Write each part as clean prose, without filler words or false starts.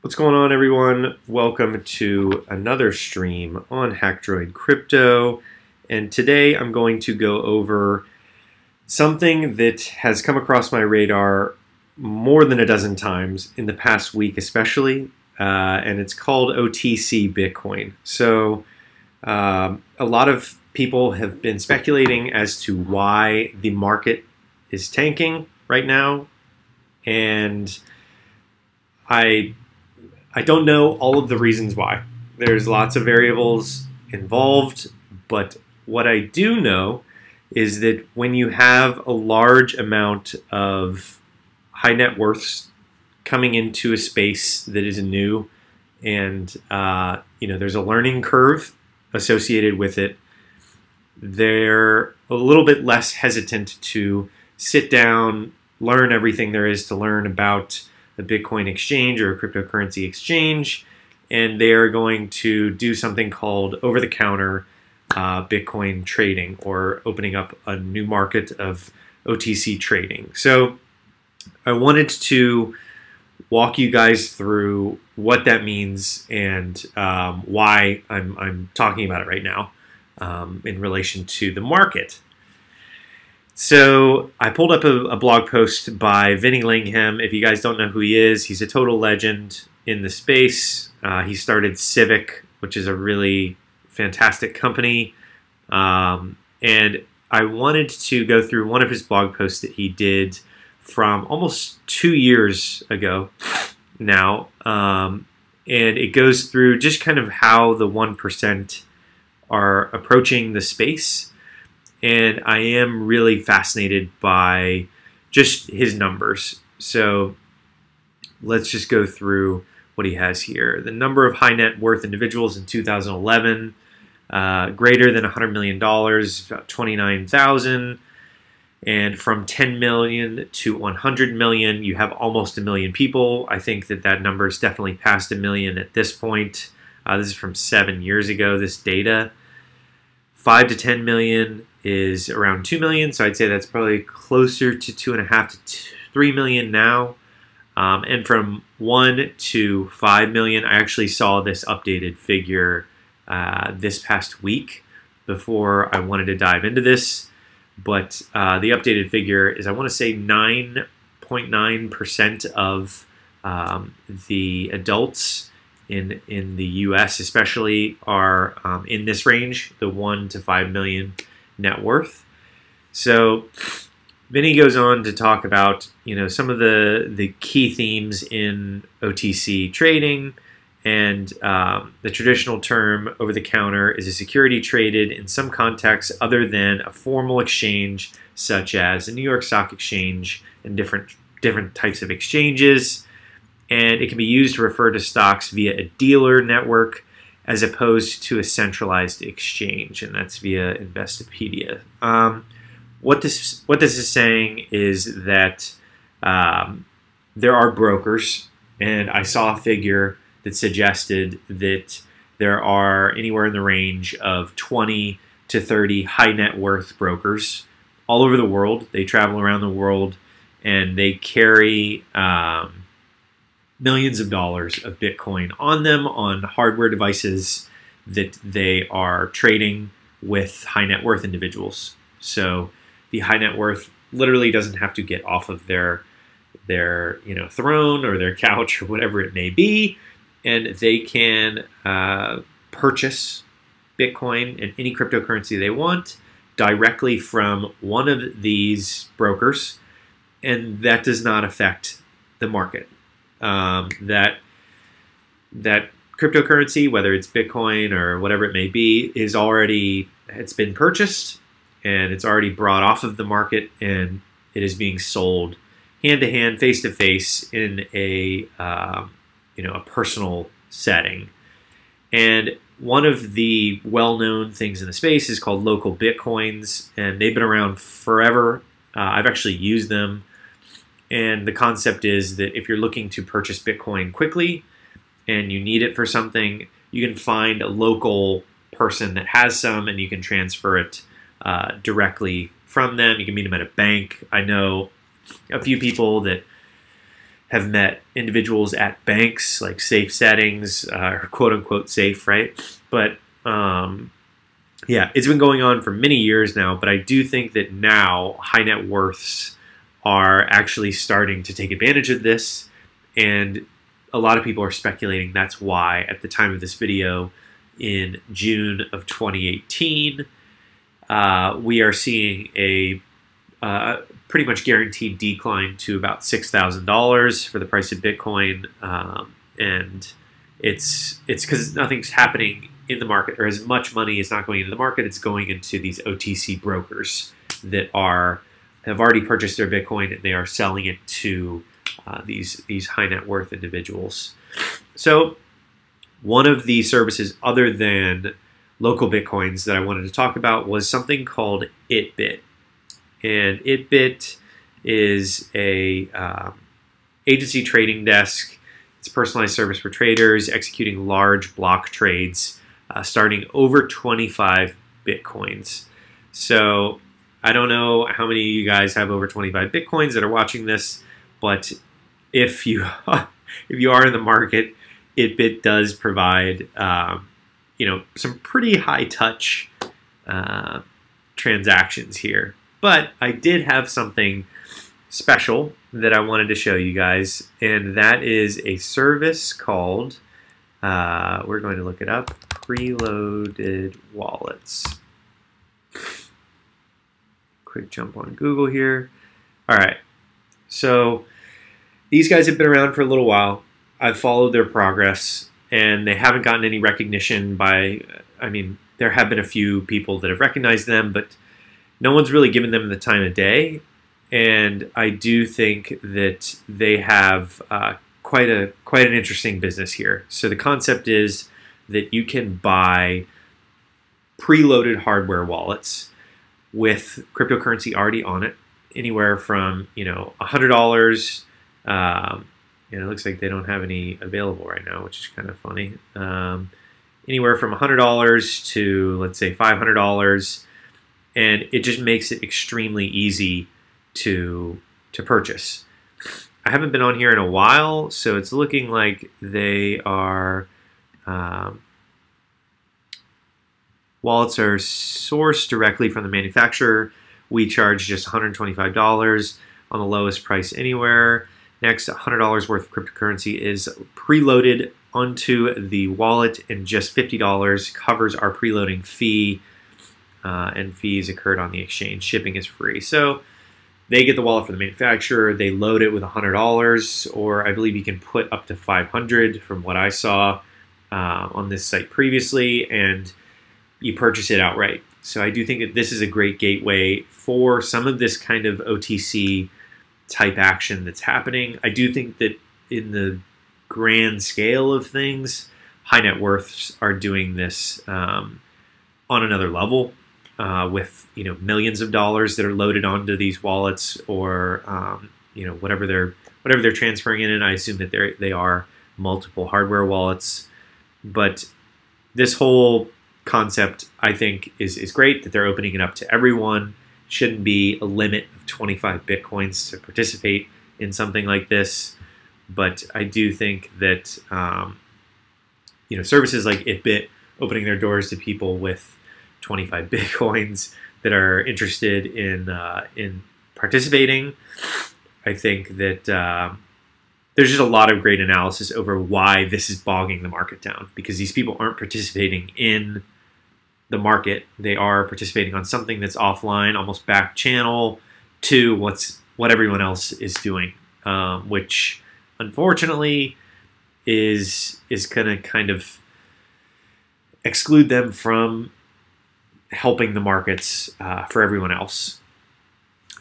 What's going on, everyone? Welcome to another stream on Hackdroid Crypto. And today I'm going to go over something that has come across my radar more than a dozen times in the past week especially, and it's called OTC Bitcoin. So a lot of people have been speculating as to why the market is tanking right now, and I don't know all of the reasons why. There's lots of variables involved, but what I do know is that when you have a large amount of high net worths coming into a space that is new, and there's a learning curve associated with it, they're a little bit less hesitant to sit down, learn everything there is to learn about a Bitcoin exchange or a cryptocurrency exchange, and they are going to do something called over-the-counter Bitcoin trading, or opening up a new market of OTC trading. So I wanted to walk you guys through what that means and why I'm talking about it right now in relation to the market. So I pulled up a blog post by Vinny Lingham. If you guys don't know who he is, he's a total legend in the space. He started Civic, which is a really fantastic company. And I wanted to go through one of his blog posts that he did from almost 2 years ago now. And it goes through just kind of how the 1% are approaching the space. And I am really fascinated by just his numbers. So let's just go through what he has here. The number of high net worth individuals in 2011, greater than $100 million, about 29,000. And from 10 million to 100 million, you have almost a million people. I think that number is definitely past a million at this point. This is from 7 years ago, this data. 5 to 10 million is around 2 million, so I'd say that's probably closer to 2.5 to 3 million now. And from 1 to 5 million, I actually saw this updated figure this past week before I wanted to dive into this. But the updated figure is, I want to say 9.9% of the adults in the U.S. especially are in this range, the 1 to 5 million net worth. So Vinny goes on to talk about some of the key themes in OTC trading, and the traditional term over the counter is a security traded in some contexts other than a formal exchange, such as the New York Stock Exchange and different types of exchanges. And it can be used to refer to stocks via a dealer network as opposed to a centralized exchange, and that's via Investopedia. What this is saying is that there are brokers, and I saw a figure that suggested that there are anywhere in the range of 20 to 30 high net worth brokers all over the world. They travel around the world, and they carry millions of dollars of Bitcoin on them on hardware devices that they are trading with high net worth individuals. So the high net worth literally doesn't have to get off of their throne or their couch or whatever it may be, and they can purchase Bitcoin and any cryptocurrency they want directly from one of these brokers, and that does not affect the market. That cryptocurrency, whether it's Bitcoin or whatever it may be, it's been purchased, and it's already brought off of the market, and it is being sold hand to hand, face to face in a personal setting. And one of the well-known things in the space is called local Bitcoins, and they've been around forever. I've actually used them. And the concept is that if you're looking to purchase Bitcoin quickly and you need it for something, you can find a local person that has some, and you can transfer it directly from them. You can meet them at a bank. I know a few people that have met individuals at banks, like safe settings, or quote unquote safe, right? But yeah, it's been going on for many years now, but I do think that now high net worths are actually starting to take advantage of this, and a lot of people are speculating that's why at the time of this video in June of 2018, we are seeing a pretty much guaranteed decline to about $6,000 for the price of Bitcoin, and it's because nothing's happening in the market, or as much money is not going into the market. It's going into these OTC brokers that have already purchased their Bitcoin, and they are selling it to these high net worth individuals. So one of the services other than local Bitcoins that I wanted to talk about was something called itBit. And itBit is a agency trading desk. It's a personalized service for traders executing large block trades starting over 25 Bitcoins. So I don't know how many of you guys have over 25 Bitcoins that are watching this, but if you are in the market, itBit does provide some pretty high touch transactions here. But I did have something special that I wanted to show you guys, and that is a service called, we're going to look it up, Preloaded Wallets. Quick jump on Google here. All right, so these guys have been around for a little while. I've followed their progress, and they haven't gotten any recognition by, I mean, there have been a few people that have recognized them, but no one's really given them the time of day. And I do think that they have quite an interesting business here. So the concept is that you can buy preloaded hardware wallets with cryptocurrency already on it, anywhere from $100. It looks like they don't have any available right now, which is kind of funny. Anywhere from $100 to, let's say, $500, and it just makes it extremely easy to purchase. I haven't been on here in a while, so it's looking like they are wallets are sourced directly from the manufacturer. We charge just $125 on the lowest price anywhere. Next, $100 worth of cryptocurrency is preloaded onto the wallet, and just $50 covers our preloading fee, and fees occurred on the exchange. Shipping is free. So they get the wallet from the manufacturer, they load it with $100, or I believe you can put up to $500 from what I saw on this site previously, and you purchase it outright. So I do think that this is a great gateway for some of this kind of OTC type action that's happening. I do think that in the grand scale of things, high net worths are doing this on another level, with millions of dollars that are loaded onto these wallets, or whatever they're transferring in. And I assume that they are multiple hardware wallets. But this whole concept, I think, is great, that they're opening it up to everyone. Shouldn't be a limit of 25 Bitcoins to participate in something like this. But I do think that services like itBit opening their doors to people with 25 Bitcoins that are interested in participating. I think that there's just a lot of great analysis over why this is bogging the market down, because these people aren't participating in the market. They are participating on something that's offline, almost back channel to what everyone else is doing, which unfortunately is going to kind of exclude them from helping the markets for everyone else.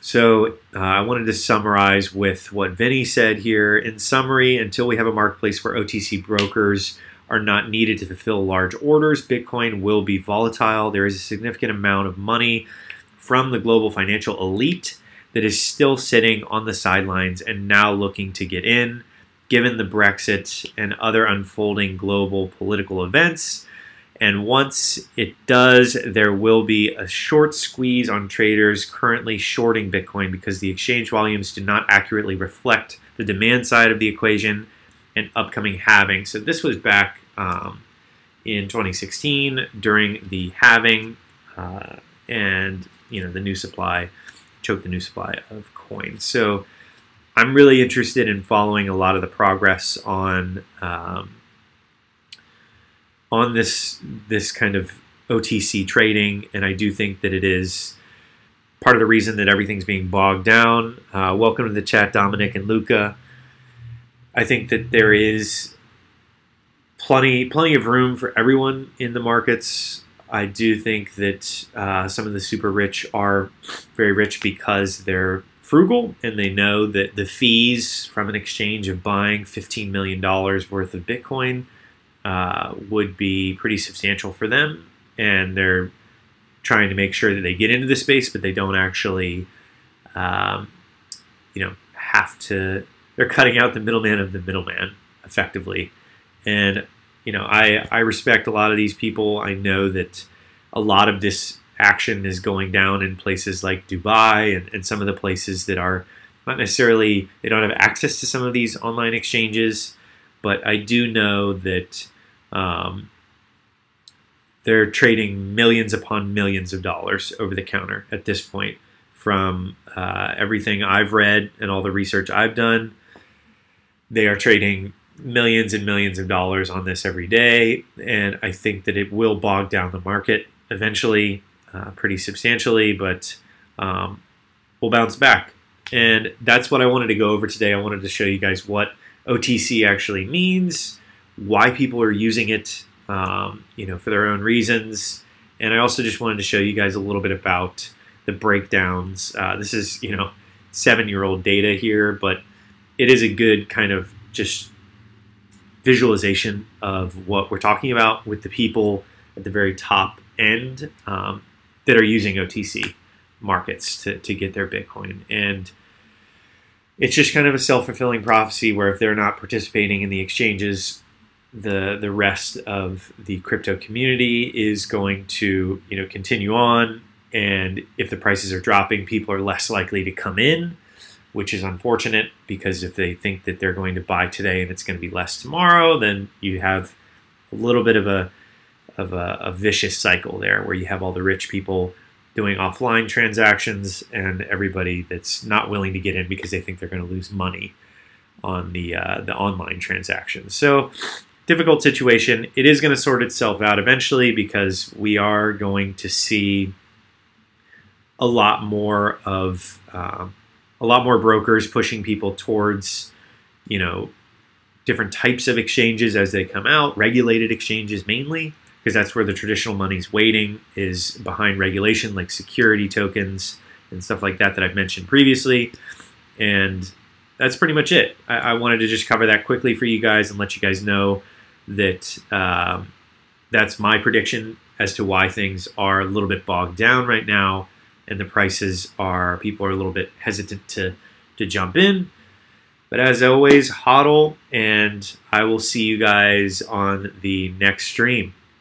So I wanted to summarize with what Vinny said here. In summary, until we have a marketplace where OTC brokers are not needed to fulfill large orders, Bitcoin will be volatile. There is a significant amount of money from the global financial elite that is still sitting on the sidelines and now looking to get in. Given the Brexit and other unfolding global political events, and once it does, there will be a short squeeze on traders currently shorting Bitcoin because the exchange volumes do not accurately reflect the demand side of the equation, and upcoming halving. So this was back in 2016 during the halving, and the new supply choked the new supply of coins. So I'm really interested in following a lot of the progress on this kind of OTC trading, and I do think that it is part of the reason that everything's being bogged down. Welcome to the chat, Dominic and Luca. I think that there is plenty of room for everyone in the markets. I do think that some of the super rich are very rich because they're frugal and they know that the fees from an exchange of buying $15 million worth of Bitcoin would be pretty substantial for them, and they're trying to make sure that they get into the space, but they don't actually, have to. They're cutting out the middleman of the middleman effectively, and I respect a lot of these people. I know that a lot of this action is going down in places like Dubai and some of the places that are not necessarily, they don't have access to some of these online exchanges, but I do know that they're trading millions upon millions of dollars over the counter at this point. From everything I've read and all the research I've done, they are trading millions and millions of dollars on this every day, and I think that it will bog down the market eventually pretty substantially, but we'll bounce back. And that's what I wanted to go over today. I wanted to show you guys what OTC actually means, why people are using it, for their own reasons, and I also just wanted to show you guys a little bit about the breakdowns. This is 7-year-old data here, but it is a good kind of just visualization of what we're talking about with the people at the very top end that are using OTC markets to get their Bitcoin. And it's just kind of a self-fulfilling prophecy where if they're not participating in the exchanges, the rest of the crypto community is going to continue on. And if the prices are dropping, people are less likely to come in, which is unfortunate, because if they think that they're going to buy today and it's going to be less tomorrow, then you have a little bit of a vicious cycle there where you have all the rich people doing offline transactions and everybody that's not willing to get in because they think they're going to lose money on the online transactions. So difficult situation. It is going to sort itself out eventually because we are going to see a lot more brokers pushing people towards, different types of exchanges as they come out, regulated exchanges mainly, because that's where the traditional money's waiting, is behind regulation like security tokens and stuff like that I've mentioned previously. And that's pretty much it. I wanted to just cover that quickly for you guys and let you guys know that that's my prediction as to why things are a little bit bogged down right now. And the prices people are a little bit hesitant to jump in. But as always, hodl, and I will see you guys on the next stream.